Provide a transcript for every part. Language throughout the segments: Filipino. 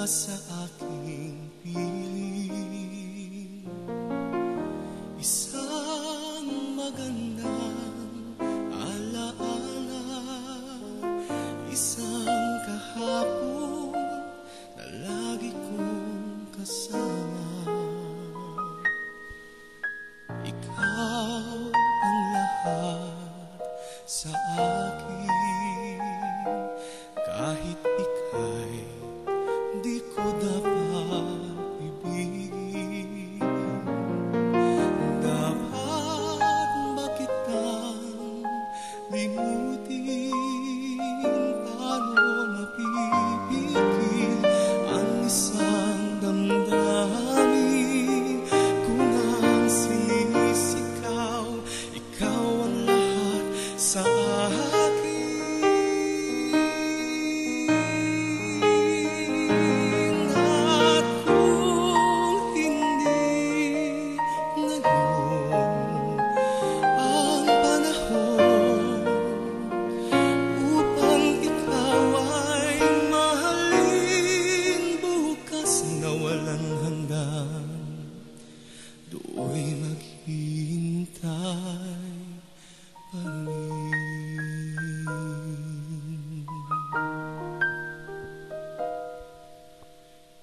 sa aking piling, isang magandang alaala, isang kahapon na lagi kong kasama. Ikaw ang lahat sa akin, kahit ika'y di ko dapat ibigin. Dapat ba kitang limutin? Paano mapipigil ang isang damdamin kung ang sinisigaw, ikaw ang lahat sa akin? Do'y maghihintay pa rin.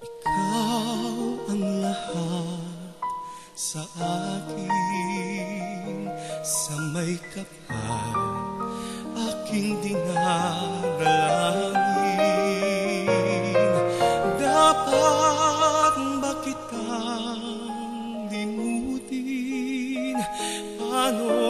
Ikaw ang lahat sa akin, sa may kapal aking dinaralangin. Dapat ba kitang limutin? Paano